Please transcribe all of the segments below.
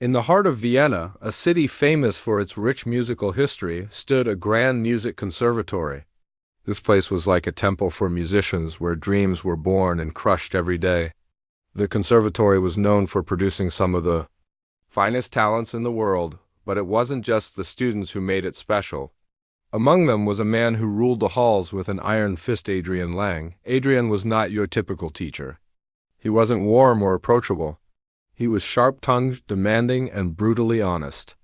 In the heart of Vienna, a city famous for its rich musical history, stood a grand music conservatory. This place was like a temple for musicians where dreams were born and crushed every day. The conservatory was known for producing some of the finest talents in the world, but it wasn't just the students who made it special. Among them was a man who ruled the halls with an iron fist, Adrian Lang. Adrian was not your typical teacher. He wasn't warm or approachable. He was sharp-tongued, demanding, and brutally honest.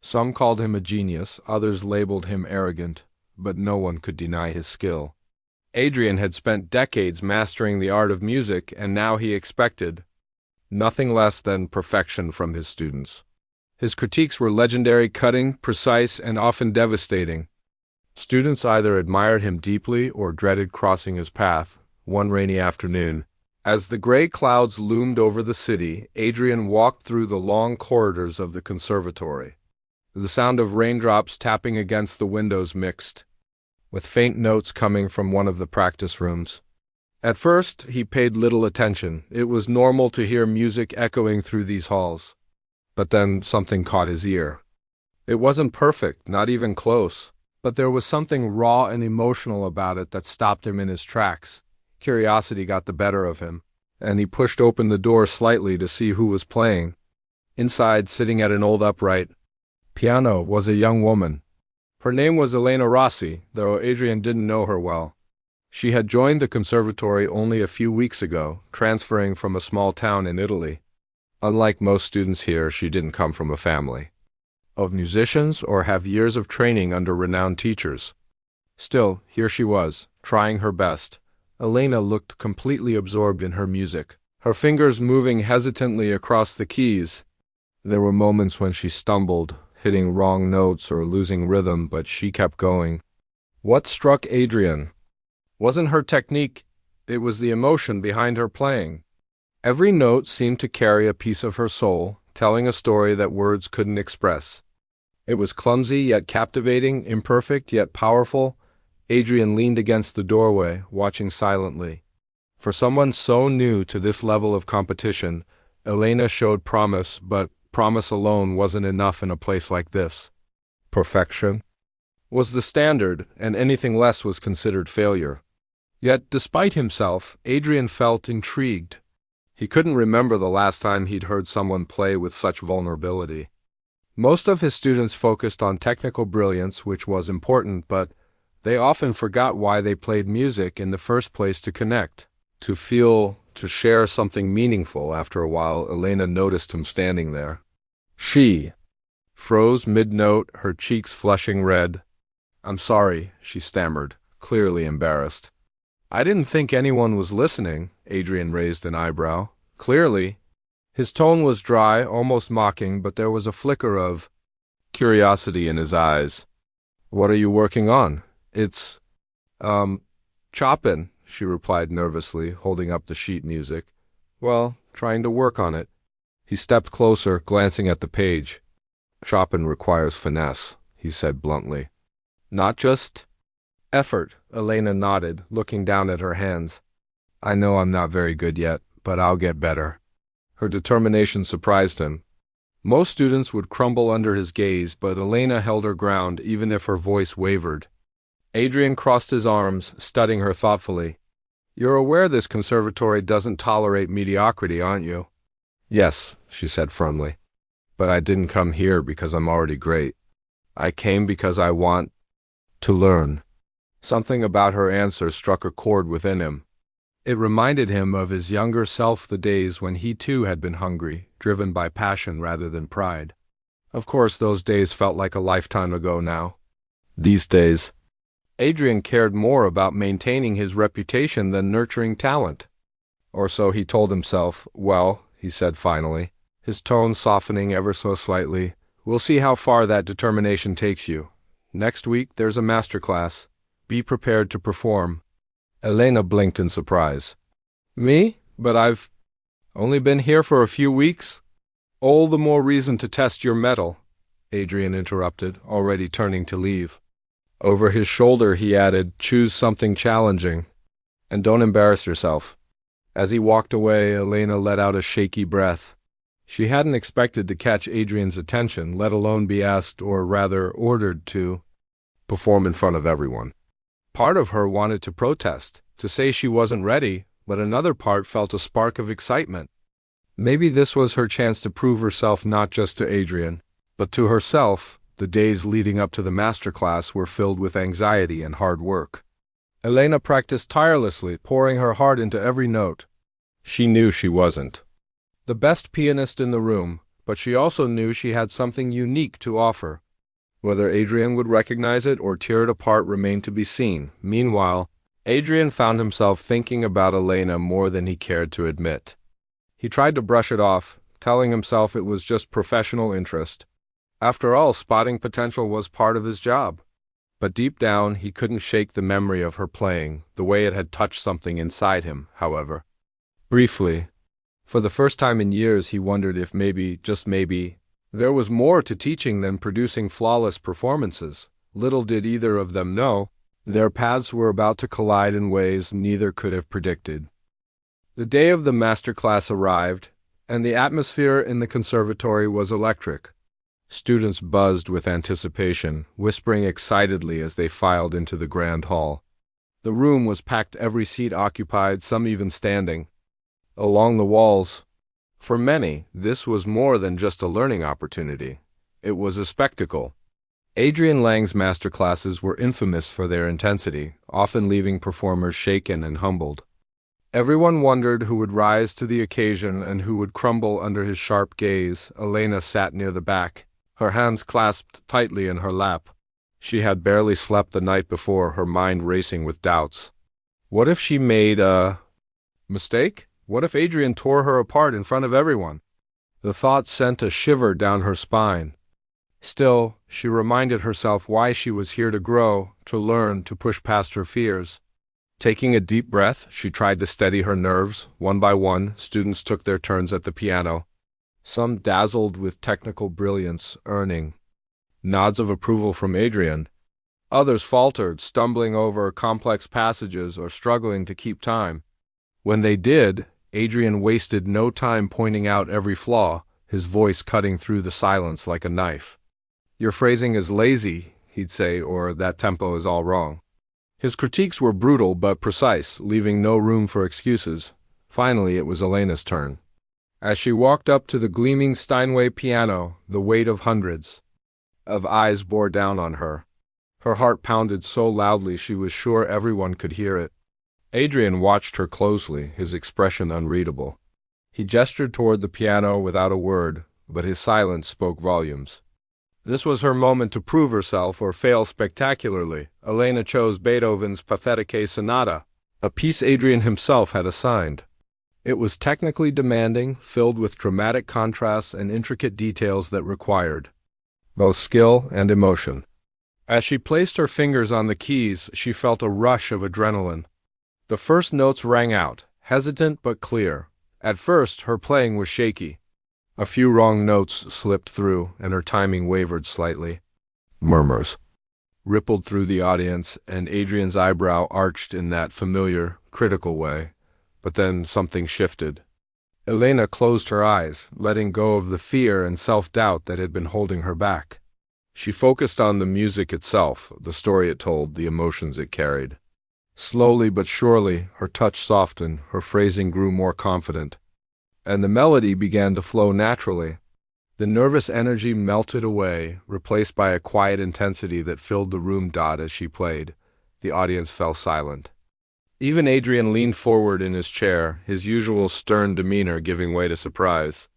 Some called him a genius, others labeled him arrogant, but no one could deny his skill. Adrian had spent decades mastering the art of music, and now he expected nothing less than perfection from his students. His critiques were legendary, cutting, precise, and often devastating. Students either admired him deeply or dreaded crossing his path. One rainy afternoon, as the gray clouds loomed over the city, Adrian walked through the long corridors of the conservatory. The sound of raindrops tapping against the windows mixed with faint notes coming from one of the practice rooms. At first, he paid little attention. It was normal to hear music echoing through these halls. But then something caught his ear. It wasn't perfect, not even close, but there was something raw and emotional about it that stopped him in his tracks. Curiosity got the better of him, and he pushed open the door slightly to see who was playing. Inside, sitting at an old upright piano, was a young woman. Her name was Elena Rossi, though Adrian didn't know her well. She had joined the conservatory only a few weeks ago, transferring from a small town in Italy. Unlike most students here, she didn't come from a family of musicians or have years of training under renowned teachers. Still, here she was, trying her best. Elena looked completely absorbed in her music, her fingers moving hesitantly across the keys. There were moments when she stumbled, hitting wrong notes or losing rhythm, but she kept going. What struck Adrian wasn't her technique, it was the emotion behind her playing. Every note seemed to carry a piece of her soul, telling a story that words couldn't express. It was clumsy yet captivating, imperfect yet powerful. Adrian leaned against the doorway, watching silently. For someone so new to this level of competition, Elena showed promise, but promise alone wasn't enough in a place like this. Perfection was the standard, and anything less was considered failure. Yet, despite himself, Adrian felt intrigued. He couldn't remember the last time he'd heard someone play with such vulnerability. Most of his students focused on technical brilliance, which was important, but they often forgot why they played music in the first place: to connect, to feel, to share something meaningful. After a while, Elena noticed him standing there. She froze mid-note, her cheeks flushing red. "I'm sorry," she stammered, clearly embarrassed. "I didn't think anyone was listening." Adrian raised an eyebrow. "Clearly." His tone was dry, almost mocking, but there was a flicker of curiosity in his eyes. "What are you working on?" It's Chopin," she replied nervously, holding up the sheet music. "Well, trying to work on it." He stepped closer, glancing at the page. "Chopin requires finesse," he said bluntly. "Not just effort," Elena nodded, looking down at her hands. "I know I'm not very good yet, but I'll get better." Her determination surprised him. Most students would crumble under his gaze, but Elena held her ground even if her voice wavered. Adrian crossed his arms, studying her thoughtfully. "You're aware this conservatory doesn't tolerate mediocrity, aren't you?" "Yes," she said firmly. "But I didn't come here because I'm already great. I came because I want to learn." Something about her answer struck a chord within him. It reminded him of his younger self, the days when he too had been hungry, driven by passion rather than pride. Of course, those days felt like a lifetime ago now. These days, Adrian cared more about maintaining his reputation than nurturing talent. Or so he told himself. "Well," he said finally, his tone softening ever so slightly, "we'll see how far that determination takes you. Next week there's a master class. Be prepared to perform." Elena blinked in surprise. "Me? But I've only been here for a few weeks." "All the more reason to test your mettle," Adrian interrupted, already turning to leave. Over his shoulder he added, "Choose something challenging. And don't embarrass yourself." As he walked away, Elena let out a shaky breath. She hadn't expected to catch Adrian's attention, let alone be asked, or rather ordered to, perform in front of everyone. Part of her wanted to protest, to say she wasn't ready, but another part felt a spark of excitement. Maybe this was her chance to prove herself not just to Adrian, but to herself. The days leading up to the masterclass were filled with anxiety and hard work. Elena practiced tirelessly, pouring her heart into every note. She knew she wasn't the best pianist in the room, but she also knew she had something unique to offer. Whether Adrian would recognize it or tear it apart remained to be seen. Meanwhile, Adrian found himself thinking about Elena more than he cared to admit. He tried to brush it off, telling himself it was just professional interest. After all, spotting potential was part of his job. But deep down, he couldn't shake the memory of her playing, the way it had touched something inside him, however. Briefly, for the first time in years, he wondered if maybe, just maybe, there was more to teaching than producing flawless performances. Little did either of them know, their paths were about to collide in ways neither could have predicted. The day of the masterclass arrived, and the atmosphere in the conservatory was electric. Students buzzed with anticipation, whispering excitedly as they filed into the grand hall. The room was packed, every seat occupied, some even standing. Along the walls, for many, this was more than just a learning opportunity. It was a spectacle. Adrian Lang's masterclasses were infamous for their intensity, often leaving performers shaken and humbled. Everyone wondered who would rise to the occasion and who would crumble under his sharp gaze. Elena sat near the back, her hands clasped tightly in her lap. She had barely slept the night before, her mind racing with doubts. What if she made a mistake? What if Adrian tore her apart in front of everyone? The thought sent a shiver down her spine. Still, she reminded herself why she was here: to grow, to learn, to push past her fears. Taking a deep breath, she tried to steady her nerves. One by one, students took their turns at the piano. Some dazzled with technical brilliance, earning nods of approval from Adrian. Others faltered, stumbling over complex passages or struggling to keep time. When they did, Adrian wasted no time pointing out every flaw, his voice cutting through the silence like a knife. "Your phrasing is lazy," he'd say, or "that tempo is all wrong." His critiques were brutal but precise, leaving no room for excuses. Finally, it was Elena's turn. As she walked up to the gleaming Steinway piano, the weight of hundreds of eyes bore down on her. Her heart pounded so loudly she was sure everyone could hear it. Adrian watched her closely, his expression unreadable. He gestured toward the piano without a word, but his silence spoke volumes. This was her moment to prove herself or fail spectacularly. Elena chose Beethoven's Pathetique Sonata, a piece Adrian himself had assigned. It was technically demanding, filled with dramatic contrasts and intricate details that required both skill and emotion. As she placed her fingers on the keys, she felt a rush of adrenaline. The first notes rang out, hesitant but clear. At first, her playing was shaky. A few wrong notes slipped through, and her timing wavered slightly. Murmurs rippled through the audience, and Adrian's eyebrow arched in that familiar, critical way. But then something shifted. Elena closed her eyes, letting go of the fear and self-doubt that had been holding her back. She focused on the music itself, the story it told, the emotions it carried. Slowly but surely, her touch softened, her phrasing grew more confident, and the melody began to flow naturally. The nervous energy melted away, replaced by a quiet intensity that filled the room. As she played, the audience fell silent. Even Adrian leaned forward in his chair, his usual stern demeanor giving way to surprise.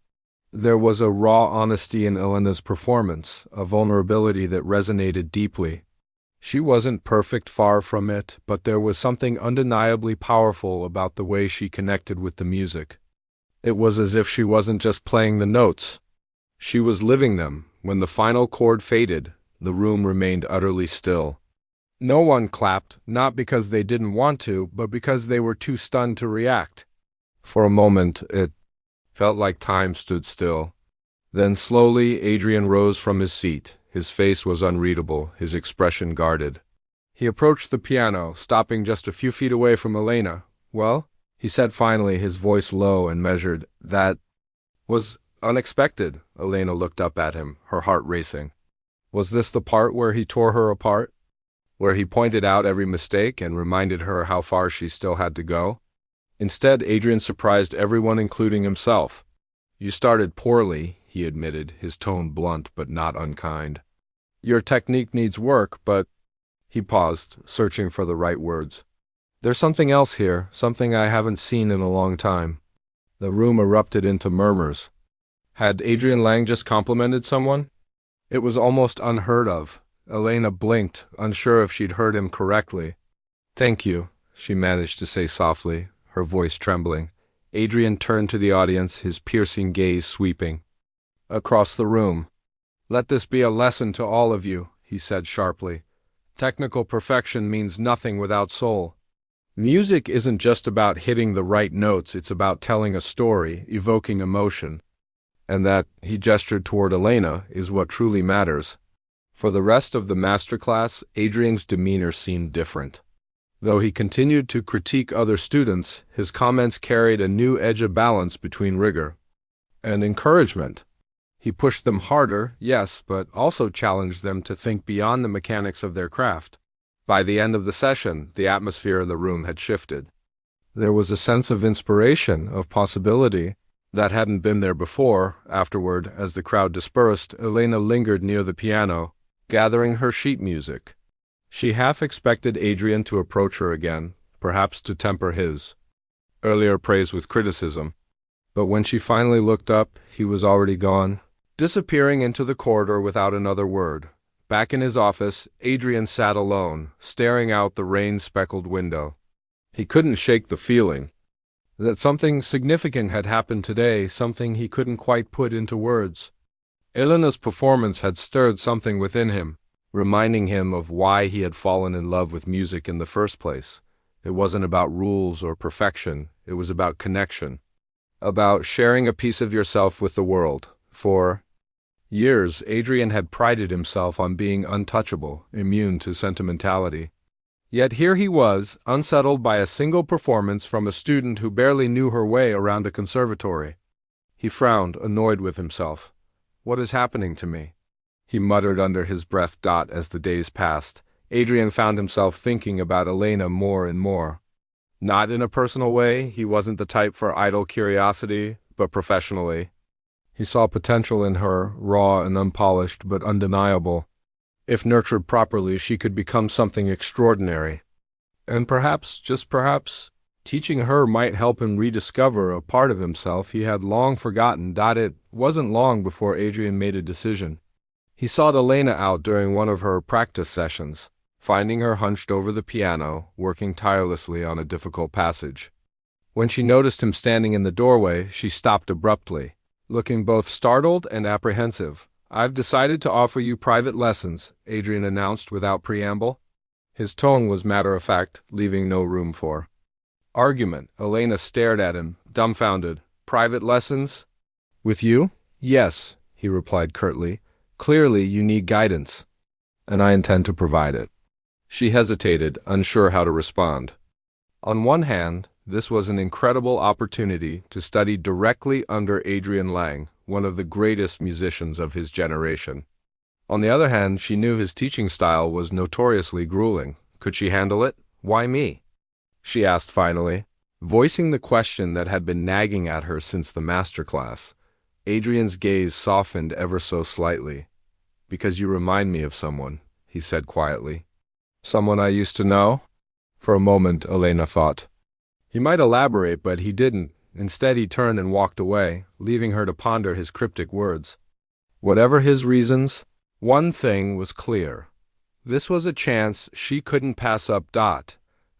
There was a raw honesty in Elena's performance, a vulnerability that resonated deeply. She wasn't perfect, far from it, but there was something undeniably powerful about the way she connected with the music. It was as if she wasn't just playing the notes. She was living them. When the final chord faded, the room remained utterly still. No one clapped, not because they didn't want to, but because they were too stunned to react. For a moment, it felt like time stood still. Then slowly, Adrian rose from his seat. His face was unreadable, his expression guarded. He approached the piano, stopping just a few feet away from Elena. "Well?" he said finally, his voice low and measured. "That was Unexpected, Elena looked up at him, her heart racing. Was this the part where he tore her apart? Where he pointed out every mistake and reminded her how far she still had to go? Instead, Adrian surprised everyone, including himself. You started poorly, he admitted, his tone blunt but not unkind. Your technique needs work, but... He paused, searching for the right words. There's something else here, something I haven't seen in a long time. The room erupted into murmurs. Had Adrian Lang just complimented someone? It was almost unheard of. Elena blinked, unsure if she'd heard him correctly. Thank you, she managed to say softly, her voice trembling. Adrian turned to the audience, his piercing gaze sweeping across the room. Let this be a lesson to all of you, he said sharply. Technical perfection means nothing without soul. Music isn't just about hitting the right notes, it's about telling a story, evoking emotion. And that, he gestured toward Elena, is what truly matters. For the rest of the masterclass, Adrian's demeanor seemed different. Though he continued to critique other students, his comments carried a new edge of balance between rigor and encouragement. He pushed them harder, yes, but also challenged them to think beyond the mechanics of their craft. By the end of the session, the atmosphere in the room had shifted. There was a sense of inspiration, of possibility, that hadn't been there before. Afterward, as the crowd dispersed, Elena lingered near the piano, gathering her sheet music. She half expected Adrian to approach her again, perhaps to temper his earlier praise with criticism. But when she finally looked up, he was already gone, disappearing into the corridor without another word. Back in his office, Adrian sat alone, staring out the rain-speckled window. He couldn't shake the feeling that something significant had happened today, something he couldn't quite put into words. Elena's performance had stirred something within him, reminding him of why he had fallen in love with music in the first place. It wasn't about rules or perfection, it was about connection, about sharing a piece of yourself with the world. For years, Adrian had prided himself on being untouchable, immune to sentimentality. Yet here he was, unsettled by a single performance from a student who barely knew her way around a conservatory. He frowned, annoyed with himself. What is happening to me? He muttered under his breath. As the days passed, Adrian found himself thinking about Elena more and more. Not in a personal way, he wasn't the type for idle curiosity, but professionally. He saw potential in her, raw and unpolished, but undeniable. If nurtured properly, she could become something extraordinary. And perhaps, just perhaps, teaching her might help him rediscover a part of himself he had long forgotten. It wasn't long before Adrian made a decision. He sought Elena out during one of her practice sessions, finding her hunched over the piano, working tirelessly on a difficult passage. When she noticed him standing in the doorway, she stopped abruptly, looking both startled and apprehensive. I've decided to offer you private lessons, Adrian announced without preamble. His tone was matter-of-fact, leaving no room for argument. Elena stared at him, dumbfounded. Private lessons? With you? Yes, he replied curtly. Clearly, you need guidance, and I intend to provide it. She hesitated, unsure how to respond. On one hand, this was an incredible opportunity to study directly under Adrian Lang, one of the greatest musicians of his generation. On the other hand, she knew his teaching style was notoriously grueling. Could she handle it? Why me? She asked finally, voicing the question that had been nagging at her since the master class. Adrian's gaze softened ever so slightly. Because you remind me of someone, he said quietly. Someone I used to know? For a moment, Elena thought. He might elaborate, but he didn't. Instead, he turned and walked away, leaving her to ponder his cryptic words. Whatever his reasons, one thing was clear. This was a chance she couldn't pass up.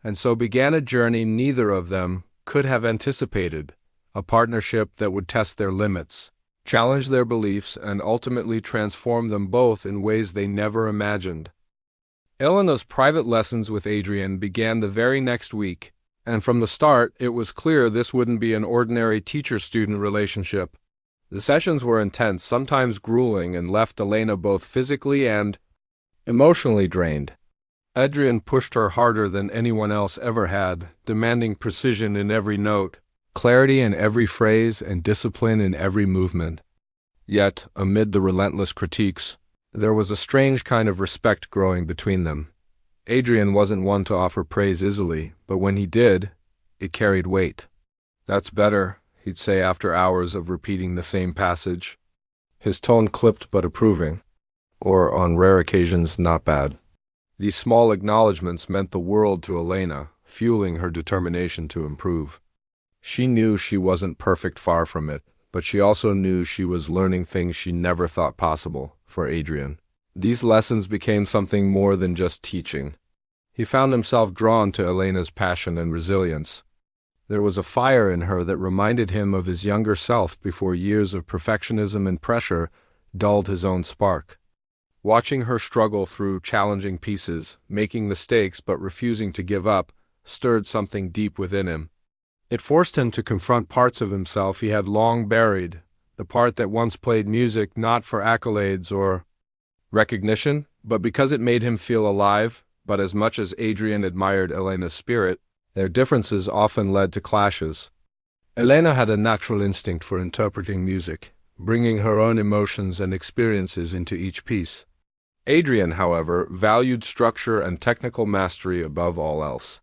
And so began a journey neither of them could have anticipated, a partnership that would test their limits, challenge their beliefs, and ultimately transform them both in ways they never imagined. Elena's private lessons with Adrian began the very next week, and from the start it was clear this wouldn't be an ordinary teacher-student relationship. The sessions were intense, sometimes grueling, and left Elena both physically and emotionally drained. Adrian pushed her harder than anyone else ever had, demanding precision in every note, clarity in every phrase, and discipline in every movement. Yet, amid the relentless critiques, there was a strange kind of respect growing between them. Adrian wasn't one to offer praise easily, but when he did, it carried weight. "That's better," he'd say after hours of repeating the same passage. His tone clipped but approving, or on rare occasions not bad. These small acknowledgments meant the world to Elena, fueling her determination to improve. She knew she wasn't perfect, far from it, but she also knew she was learning things she never thought possible for Adrian. These lessons became something more than just teaching. He found himself drawn to Elena's passion and resilience. There was a fire in her that reminded him of his younger self before years of perfectionism and pressure dulled his own spark. Watching her struggle through challenging pieces, making mistakes but refusing to give up, stirred something deep within him. It forced him to confront parts of himself he had long buried, the part that once played music not for accolades or recognition, but because it made him feel alive. But as much as Adrian admired Elena's spirit, their differences often led to clashes. Elena had a natural instinct for interpreting music, bringing her own emotions and experiences into each piece. Adrian, however, valued structure and technical mastery above all else.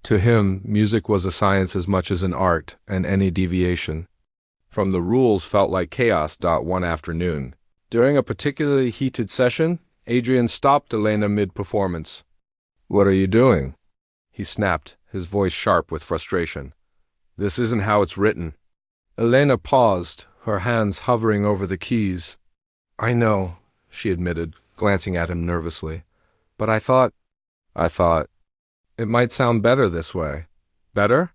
To him, music was a science as much as an art, and any deviation from the rules felt like chaos. One afternoon, during a particularly heated session, Adrian stopped Elena mid-performance. "What are you doing?" he snapped, his voice sharp with frustration. "This isn't how it's written." Elena paused, her hands hovering over the keys. "I know," she admitted, glancing at him nervously. "But I thought it might sound better this way." "Better?"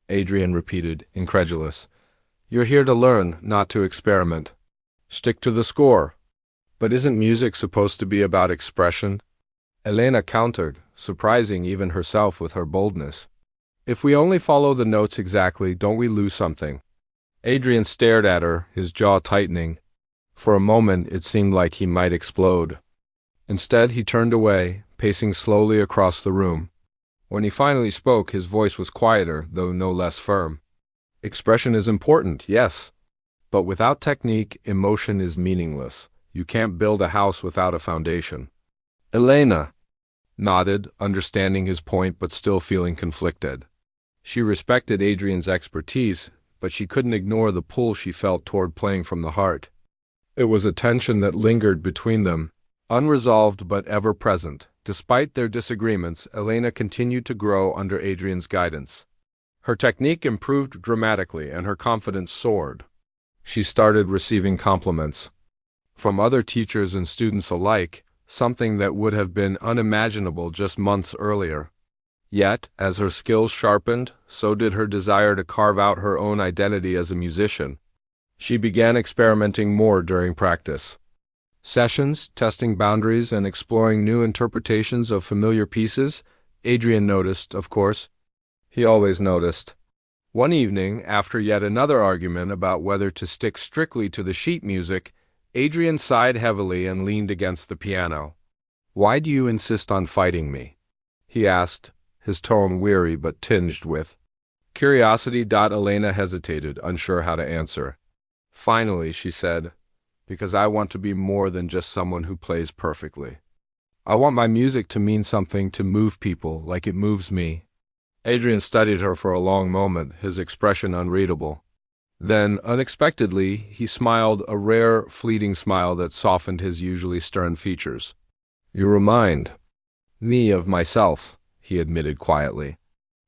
Adrian repeated, incredulous. "You're here to learn, not to experiment. Stick to the score." "But isn't music supposed to be about expression?" Elena countered, surprising even herself with her boldness. "If we only follow the notes exactly, don't we lose something?" Adrian stared at her, his jaw tightening. For a moment it seemed like he might explode. Instead, he turned away, pacing slowly across the room. When he finally spoke, his voice was quieter, though no less firm. "Expression is important, yes. But without technique, emotion is meaningless. You can't build a house without a foundation." Elena nodded, understanding his point but still feeling conflicted. She respected Adrian's expertise, but she couldn't ignore the pull she felt toward playing from the heart. It was a tension that lingered between them, unresolved but ever present. Despite their disagreements, Elena continued to grow under Adrian's guidance. Her technique improved dramatically and her confidence soared. She started receiving compliments from other teachers and students alike, something that would have been unimaginable just months earlier. Yet, as her skills sharpened, so did her desire to carve out her own identity as a musician. She began experimenting more during practice sessions, testing boundaries and exploring new interpretations of familiar pieces. Adrian noticed, of course. He always noticed. One evening, after yet another argument about whether to stick strictly to the sheet music, Adrian sighed heavily and leaned against the piano. "Why do you insist on fighting me?" he asked, his tone weary but tinged with curiosity. Elena hesitated, unsure how to answer. Finally, she said, "Because I want to be more than just someone who plays perfectly. I want my music to mean something, to move people like it moves me." Adrian studied her for a long moment, his expression unreadable. Then, unexpectedly, he smiled, a rare, fleeting smile that softened his usually stern features. "You remind me of myself," he admitted quietly.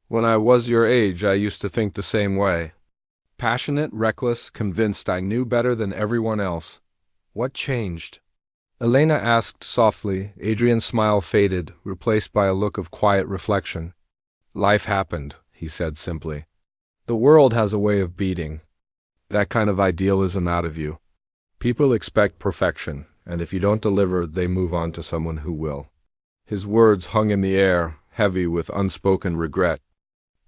"When I was your age, I used to think the same way. Passionate, reckless, convinced I knew better than everyone else. What changed?" Elena asked softly. Adrian's smile faded, replaced by a look of quiet reflection. "Life happened," he said simply. "The world has a way of beating that kind of idealism out of you. People expect perfection, and if you don't deliver, they move on to someone who will." His words hung in the air, heavy with unspoken regret.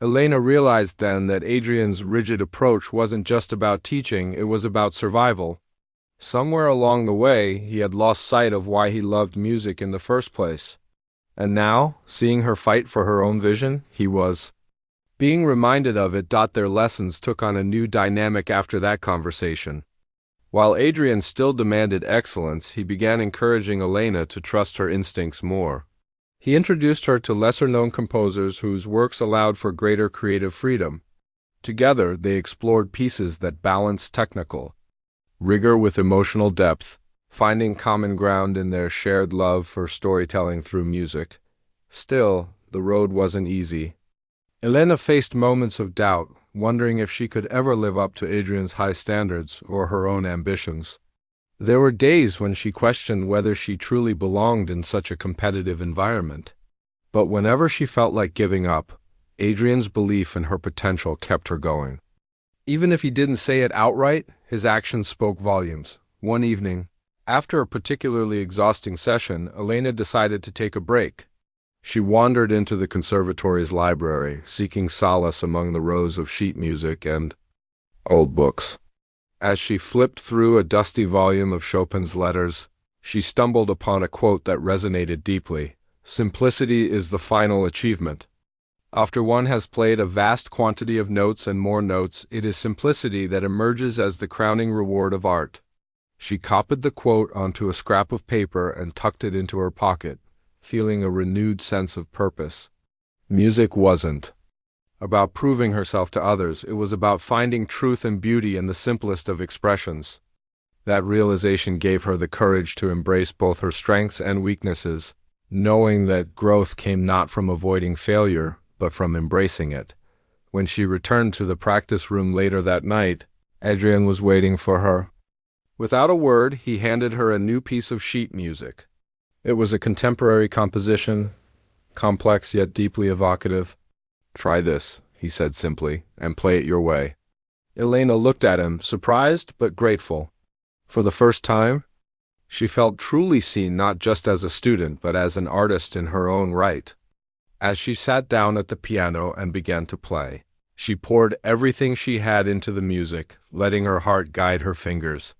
Elena realized then that Adrian's rigid approach wasn't just about teaching, it was about survival. Somewhere along the way, he had lost sight of why he loved music in the first place. And now, seeing her fight for her own vision, he was being reminded of it. Their lessons took on a new dynamic after that conversation. While Adrian still demanded excellence, he began encouraging Elena to trust her instincts more. He introduced her to lesser-known composers whose works allowed for greater creative freedom. Together, they explored pieces that balanced technical rigor with emotional depth, finding common ground in their shared love for storytelling through music. Still, the road wasn't easy. Elena faced moments of doubt, wondering if she could ever live up to Adrian's high standards or her own ambitions. There were days when she questioned whether she truly belonged in such a competitive environment. But whenever she felt like giving up, Adrian's belief in her potential kept her going. Even if he didn't say it outright, his actions spoke volumes. One evening, after a particularly exhausting session, Elena decided to take a break. She wandered into the conservatory's library, seeking solace among the rows of sheet music and old books. As she flipped through a dusty volume of Chopin's letters, she stumbled upon a quote that resonated deeply. "Simplicity is the final achievement." After one has played a vast quantity of notes and more notes, it is simplicity that emerges as the crowning reward of art. She copied the quote onto a scrap of paper and tucked it into her pocket, feeling a renewed sense of purpose. Music wasn't about proving herself to others, it was about finding truth and beauty in the simplest of expressions. That realization gave her the courage to embrace both her strengths and weaknesses, knowing that growth came not from avoiding failure, but from embracing it. When she returned to the practice room later that night, Adrian was waiting for her. Without a word, he handed her a new piece of sheet music. It was a contemporary composition, complex yet deeply evocative. "Try this," he said simply, "and play it your way." Elena looked at him, surprised but grateful. For the first time, she felt truly seen not just as a student, but as an artist in her own right. As she sat down at the piano and began to play, she poured everything she had into the music, letting her heart guide her fingers.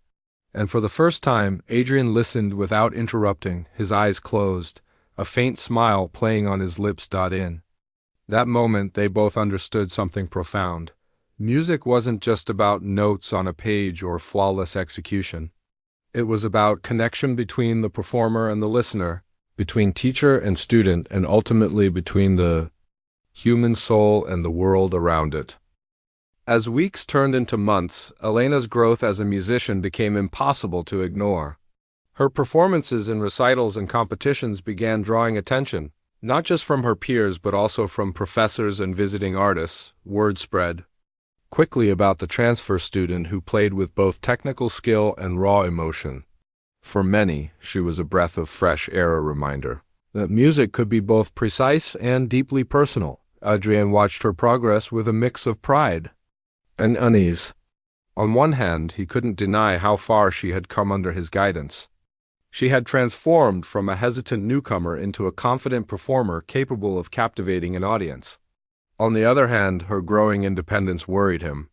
And for the first time, Adrian listened without interrupting, his eyes closed, a faint smile playing on his lips. In that moment, they both understood something profound. Music wasn't just about notes on a page or flawless execution. It was about connection between the performer and the listener, between teacher and student, and ultimately between the human soul and the world around it. As weeks turned into months, Elena's growth as a musician became impossible to ignore. Her performances in recitals and competitions began drawing attention, not just from her peers but also from professors and visiting artists. Word spread quickly about the transfer student who played with both technical skill and raw emotion. For many, she was a breath of fresh air, a reminder that music could be both precise and deeply personal. Adrian watched her progress with a mix of pride and unease. On one hand, he couldn't deny how far she had come under his guidance. She had transformed from a hesitant newcomer into a confident performer capable of captivating an audience. On the other hand, her growing independence worried him.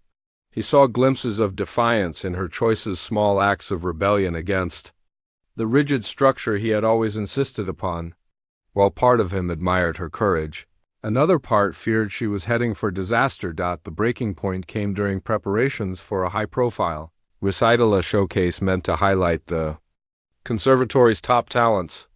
He saw glimpses of defiance in her choices, small acts of rebellion against the rigid structure he had always insisted upon. While part of him admired her courage, another part feared she was heading for disaster. The breaking point came during preparations for a high-profile recital, a showcase meant to highlight the conservatory's top talents.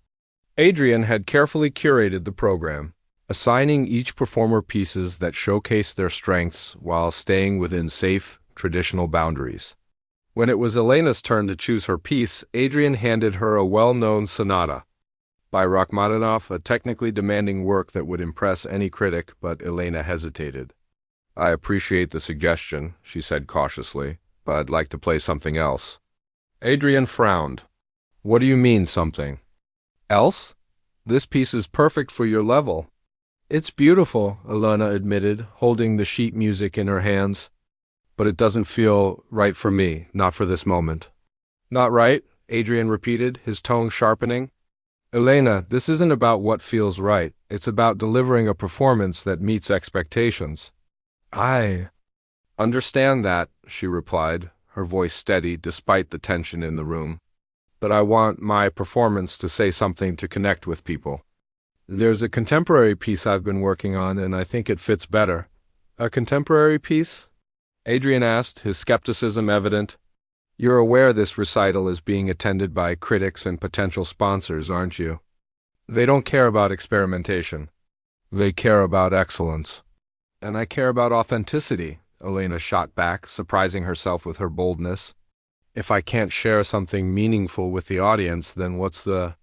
Adrian had carefully curated the program, assigning each performer pieces that showcased their strengths while staying within safe, traditional boundaries. When it was Elena's turn to choose her piece, Adrian handed her a well-known sonata by Rachmaninoff, a technically demanding work that would impress any critic, but Elena hesitated. "I appreciate the suggestion," she said cautiously, "but I'd like to play something else." Adrian frowned. "What do you mean, something else? This piece is perfect for your level." "It's beautiful," Elena admitted, holding the sheet music in her hands. "But it doesn't feel right for me, not for this moment." "Not right?" Adrian repeated, his tone sharpening. "Elena, this isn't about what feels right. It's about delivering a performance that meets expectations." "I understand that," she replied, her voice steady despite the tension in the room. "But I want my performance to say something, to connect with people. There's a contemporary piece I've been working on, and I think it fits better." "A contemporary piece?" Adrian asked, his skepticism evident. You're aware this recital is being attended by critics and potential sponsors, aren't you? They don't care about experimentation. They care about excellence. And I care about authenticity, Elena shot back, surprising herself with her boldness. If I can't share something meaningful with the audience, then what's the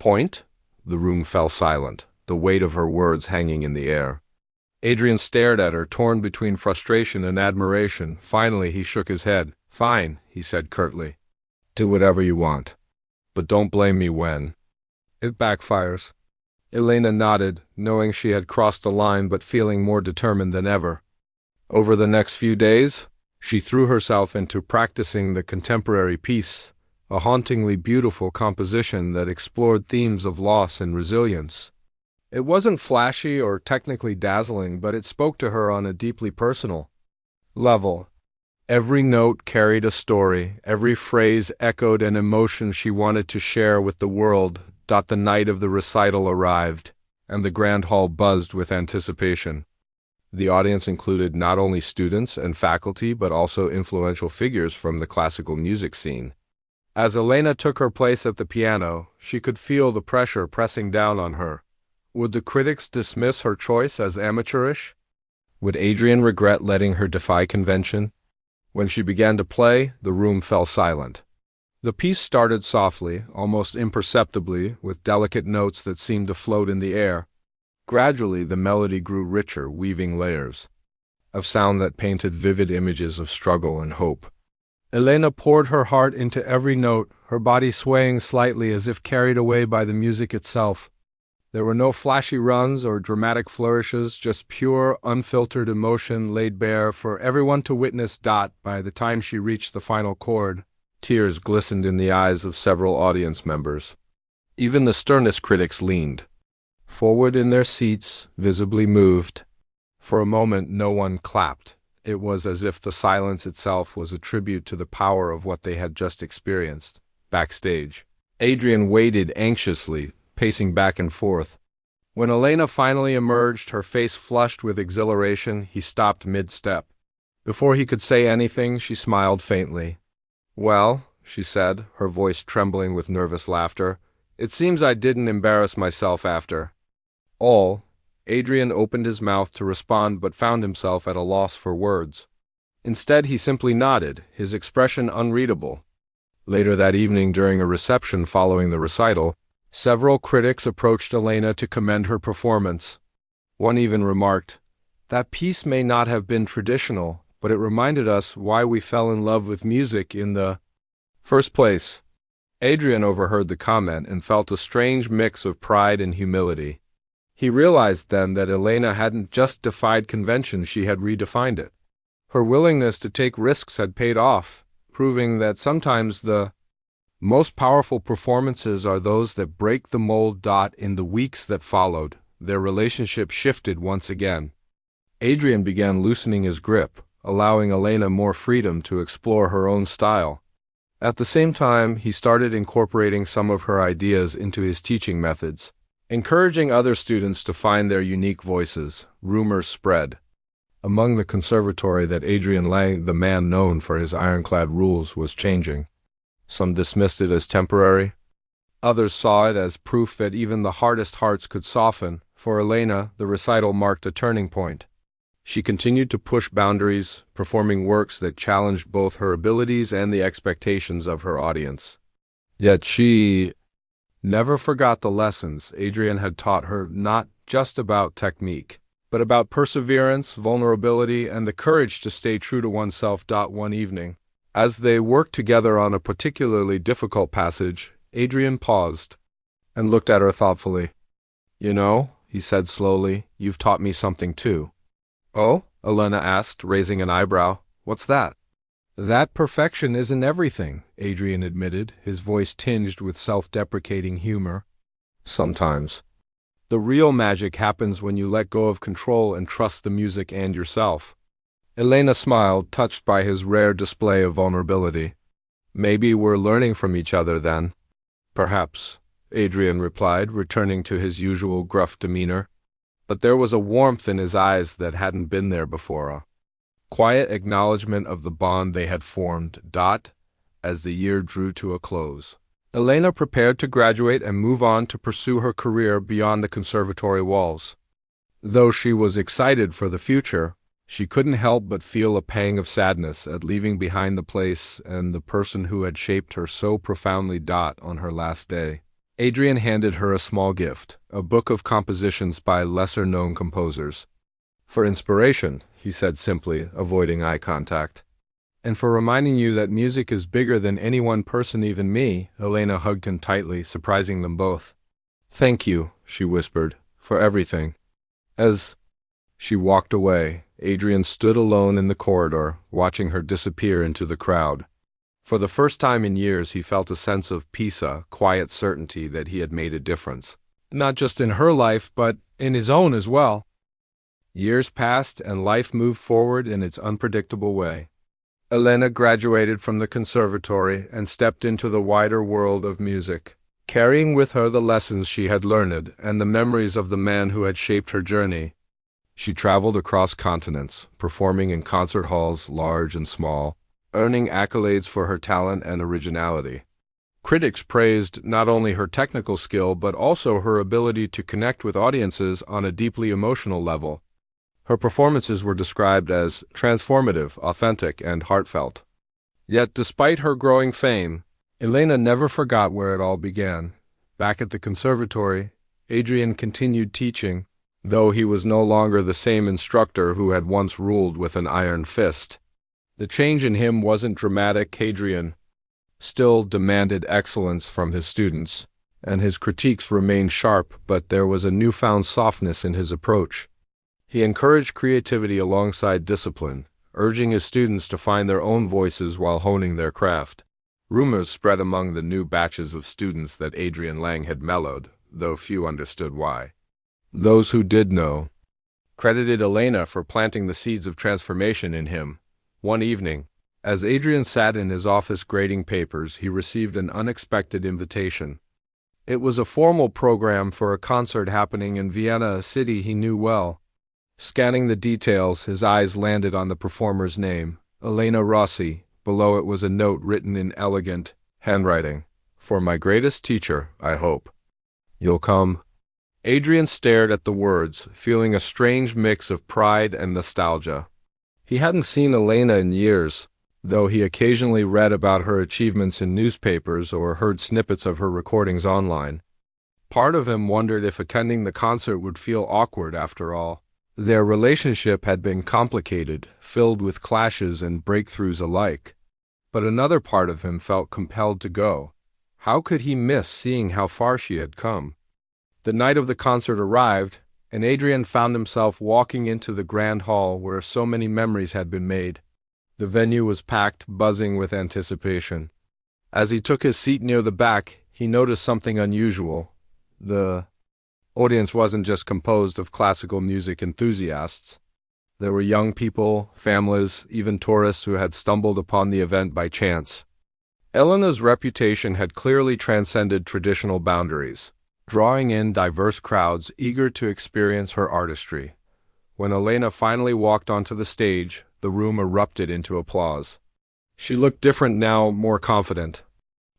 point? The room fell silent, the weight of her words hanging in the air. Adrian stared at her, torn between frustration and admiration. Finally, he shook his head. Fine, he said curtly. Do whatever you want. But don't blame me when it backfires. Elena nodded, knowing she had crossed the line but feeling more determined than ever. Over the next few days, she threw herself into practicing the contemporary piece, a hauntingly beautiful composition that explored themes of loss and resilience. It wasn't flashy or technically dazzling, but it spoke to her on a deeply personal level. Every note carried a story, every phrase echoed an emotion she wanted to share with the world. The night of the recital arrived, and the grand hall buzzed with anticipation. The audience included not only students and faculty, but also influential figures from the classical music scene. As Elena took her place at the piano, she could feel the pressure pressing down on her. Would the critics dismiss her choice as amateurish? Would Adrian regret letting her defy convention? When she began to play, the room fell silent. The piece started softly, almost imperceptibly, with delicate notes that seemed to float in the air. Gradually, the melody grew richer, weaving layers of sound that painted vivid images of struggle and hope. Elena poured her heart into every note, her body swaying slightly as if carried away by the music itself. There were no flashy runs or dramatic flourishes, just pure, unfiltered emotion laid bare for everyone to witness. By the time she reached the final chord, tears glistened in the eyes of several audience members. Even the sternest critics leaned forward in their seats, visibly moved. For a moment, no one clapped. It was as if the silence itself was a tribute to the power of what they had just experienced. Backstage, Adrian waited anxiously, pacing back and forth. When Elena finally emerged, her face flushed with exhilaration, he stopped mid-step. Before he could say anything, she smiled faintly. Well, she said, her voice trembling with nervous laughter, it seems I didn't embarrass myself after all. Adrian opened his mouth to respond but found himself at a loss for words. Instead, he simply nodded, his expression unreadable. Later that evening, during a reception following the recital, several critics approached Elena to commend her performance. One even remarked, "That piece may not have been traditional, but it reminded us why we fell in love with music in the first place." Adrian overheard the comment and felt a strange mix of pride and humility. He realized then that Elena hadn't just defied convention, she had redefined it. Her willingness to take risks had paid off, proving that sometimes the most powerful performances are those that break the mold. In the weeks that followed, their relationship shifted once again. Adrian began loosening his grip, allowing Elena more freedom to explore her own style. At the same time, he started incorporating some of her ideas into his teaching methods, encouraging other students to find their unique voices. Rumors spread among the conservatory that Adrian Lang, the man known for his ironclad rules, was changing. Some dismissed it as temporary. Others saw it as proof that even the hardest hearts could soften. For Elena, the recital marked a turning point. She continued to push boundaries, performing works that challenged both her abilities and the expectations of her audience. Yet she never forgot the lessons Adrian had taught her, not just about technique, but about perseverance, vulnerability, and the courage to stay true to oneself. One evening, as they worked together on a particularly difficult passage, Adrian paused and looked at her thoughtfully. "You know," he said slowly, "you've taught me something too." "Oh?" Elena asked, raising an eyebrow. "What's that?" "That perfection isn't everything," Adrian admitted, his voice tinged with self-deprecating humor. "Sometimes. The real magic happens when you let go of control and trust the music and yourself." Elena smiled, touched by his rare display of vulnerability. "Maybe we're learning from each other then." "Perhaps," Adrian replied, returning to his usual gruff demeanor. But there was a warmth in his eyes that hadn't been there before, a quiet acknowledgement of the bond they had formed. as the year drew to a close. Elena prepared to graduate and move on to pursue her career beyond the conservatory walls. Though she was excited for the future, she couldn't help but feel a pang of sadness at leaving behind the place and the person who had shaped her so profoundly. On her last day, Adrian handed her a small gift, a book of compositions by lesser-known composers. "For inspiration," he said simply, avoiding eye contact. "And for reminding you that music is bigger than any one person, even me." Elena hugged him tightly, surprising them both. "Thank you," she whispered, "for everything." As she walked away, Adrian stood alone in the corridor, watching her disappear into the crowd. For the first time in years, he felt a sense of peace, a quiet certainty that he had made a difference. Not just in her life, but in his own as well. Years passed, and life moved forward in its unpredictable way. Elena graduated from the conservatory and stepped into the wider world of music, carrying with her the lessons she had learned and the memories of the man who had shaped her journey. She traveled across continents, performing in concert halls large and small, earning accolades for her talent and originality. Critics praised not only her technical skill but also her ability to connect with audiences on a deeply emotional level. Her performances were described as transformative, authentic, and heartfelt. Yet, despite her growing fame, Elena never forgot where it all began. Back at the conservatory, Adrian continued teaching, though he was no longer the same instructor who had once ruled with an iron fist. The change in him wasn't dramatic. Adrian still demanded excellence from his students, and his critiques remained sharp, but there was a newfound softness in his approach. He encouraged creativity alongside discipline, urging his students to find their own voices while honing their craft. Rumors spread among the new batches of students that Adrian Lang had mellowed, though few understood why. Those who did know credited Elena for planting the seeds of transformation in him. One evening, as Adrian sat in his office grading papers, he received an unexpected invitation. It was a formal program for a concert happening in Vienna, a city he knew well. Scanning the details, his eyes landed on the performer's name, Elena Rossi. Below it was a note written in elegant handwriting. "For my greatest teacher, I hope you'll come." Adrian stared at the words, feeling a strange mix of pride and nostalgia. He hadn't seen Elena in years, though he occasionally read about her achievements in newspapers or heard snippets of her recordings online. Part of him wondered if attending the concert would feel awkward after all. Their relationship had been complicated, filled with clashes and breakthroughs alike. But another part of him felt compelled to go. How could he miss seeing how far she had come? The night of the concert arrived, and Adrian found himself walking into the grand hall where so many memories had been made. The venue was packed, buzzing with anticipation. As he took his seat near the back, he noticed something unusual. The audience wasn't just composed of classical music enthusiasts. There were young people, families, even tourists who had stumbled upon the event by chance. Elena's reputation had clearly transcended traditional boundaries, drawing in diverse crowds eager to experience her artistry. When Elena finally walked onto the stage, the room erupted into applause. She looked different now, more confident,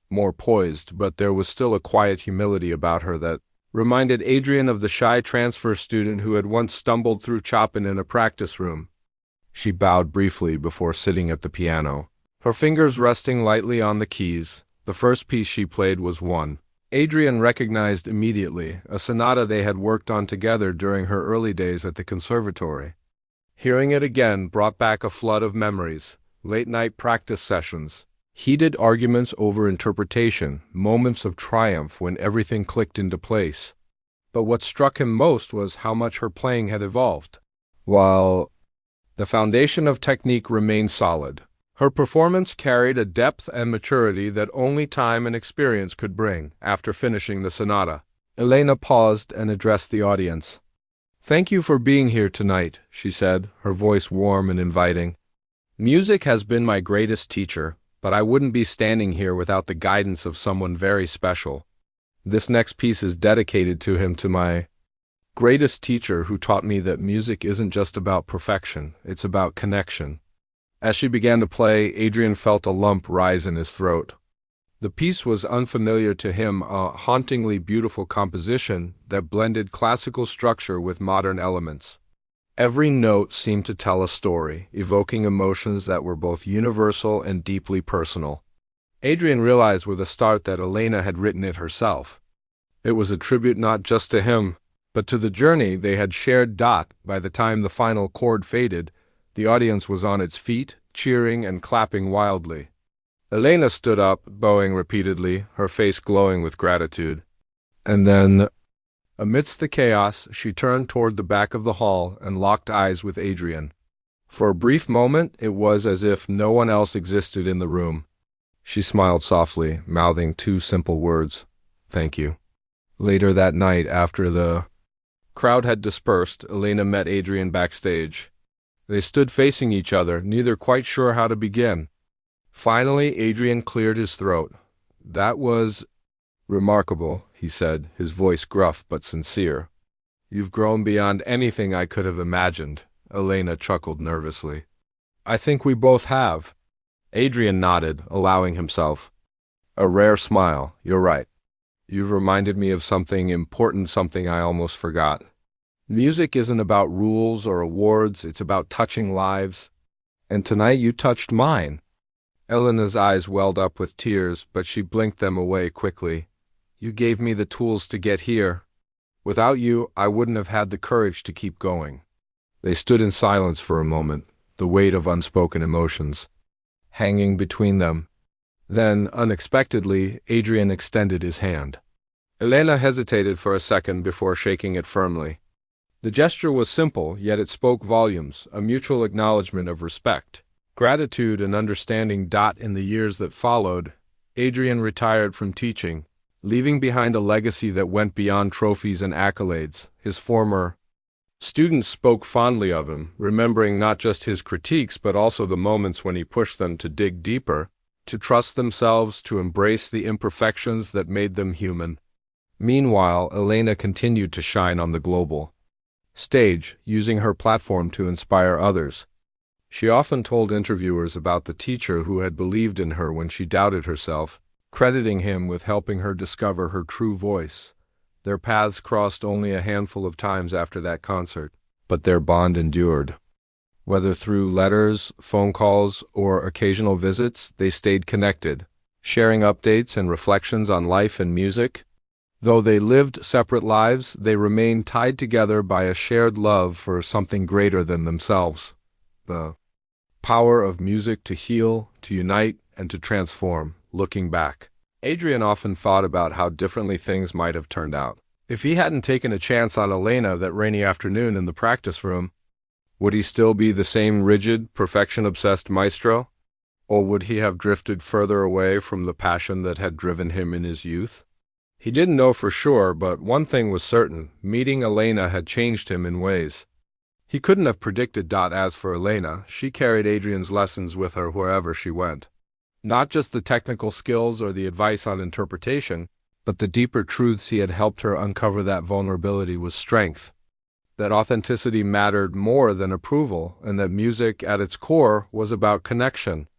more poised, but there was still a quiet humility about her that reminded Adrian of the shy transfer student who had once stumbled through Chopin in a practice room. She bowed briefly before sitting at the piano, her fingers resting lightly on the keys. The first piece she played was one Adrian recognized immediately, a sonata they had worked on together during her early days at the conservatory. Hearing it again brought back a flood of memories, late-night practice sessions, heated arguments over interpretation, moments of triumph when everything clicked into place. But what struck him most was how much her playing had evolved. While the foundation of technique remained solid, her performance carried a depth and maturity that only time and experience could bring. After finishing the sonata, Elena paused and addressed the audience. "Thank you for being here tonight," she said, her voice warm and inviting. "Music has been my greatest teacher, but I wouldn't be standing here without the guidance of someone very special. This next piece is dedicated to him, to my greatest teacher who taught me that music isn't just about perfection, it's about connection." As she began to play, Adrian felt a lump rise in his throat. The piece was unfamiliar to him, a hauntingly beautiful composition that blended classical structure with modern elements. Every note seemed to tell a story, evoking emotions that were both universal and deeply personal. Adrian realized with a start that Elena had written it herself. It was a tribute not just to him, but to the journey they had shared. By the time the final chord faded, the audience was on its feet, cheering and clapping wildly. Elena stood up, bowing repeatedly, her face glowing with gratitude. And then, amidst the chaos, she turned toward the back of the hall and locked eyes with Adrian. For a brief moment, it was as if no one else existed in the room. She smiled softly, mouthing two simple words, "Thank you." Later that night, after the crowd had dispersed, Elena met Adrian backstage. They stood facing each other, neither quite sure how to begin. Finally, Adrian cleared his throat. "That was remarkable," he said, his voice gruff but sincere. "You've grown beyond anything I could have imagined," Elena chuckled nervously. "I think we both have." Adrian nodded, allowing himself a rare smile. "You're right. You've reminded me of something important, something I almost forgot. Music isn't about rules or awards, it's about touching lives. And tonight you touched mine." Elena's eyes welled up with tears, but she blinked them away quickly. "You gave me the tools to get here. Without you, I wouldn't have had the courage to keep going." They stood in silence for a moment, the weight of unspoken emotions hanging between them. Then, unexpectedly, Adrian extended his hand. Elena hesitated for a second before shaking it firmly. The gesture was simple, yet it spoke volumes, a mutual acknowledgement of respect, gratitude, and understanding. In the years that followed, Adrian retired from teaching, leaving behind a legacy that went beyond trophies and accolades. His former students spoke fondly of him, remembering not just his critiques but also the moments when he pushed them to dig deeper, to trust themselves, to embrace the imperfections that made them human. Meanwhile, Elena continued to shine on the global stage, using her platform to inspire others. She often told interviewers about the teacher who had believed in her when she doubted herself, crediting him with helping her discover her true voice. Their paths crossed only a handful of times after that concert, but their bond endured. Whether through letters, phone calls, or occasional visits, they stayed connected, sharing updates and reflections on life and music. Though they lived separate lives, they remained tied together by a shared love for something greater than themselves. The power of music to heal, to unite, and to transform. Looking back, Adrian often thought about how differently things might have turned out. If he hadn't taken a chance on Elena that rainy afternoon in the practice room, would he still be the same rigid, perfection-obsessed maestro? Or would he have drifted further away from the passion that had driven him in his youth? He didn't know for sure, but one thing was certain: meeting Elena had changed him in ways he couldn't have predicted. As for Elena, she carried Adrian's lessons with her wherever she went. Not just the technical skills or the advice on interpretation, but the deeper truths he had helped her uncover. That vulnerability was strength, that authenticity mattered more than approval, and that music at its core was about connection.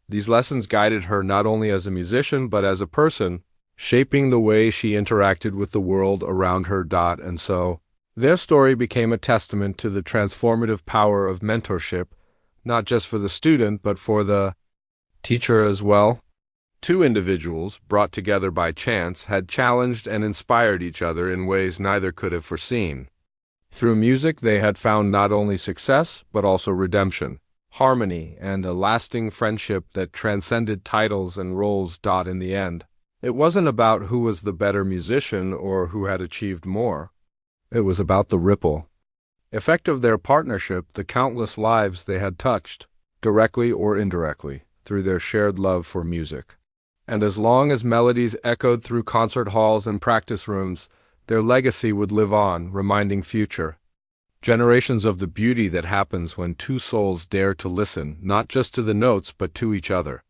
These lessons guided her not only as a musician but as a person, shaping the way she interacted with the world around her. And so, their story became a testament to the transformative power of mentorship, not just for the student but for the teacher as well. Two individuals, brought together by chance, had challenged and inspired each other in ways neither could have foreseen. Through music, they had found not only success but also redemption, harmony, and a lasting friendship that transcended titles and roles. In the end, it wasn't about who was the better musician or who had achieved more. It was about the ripple effect of their partnership, the countless lives they had touched, directly or indirectly, through their shared love for music. And as long as melodies echoed through concert halls and practice rooms, their legacy would live on, reminding future generations of the beauty that happens when two souls dare to listen, not just to the notes but to each other.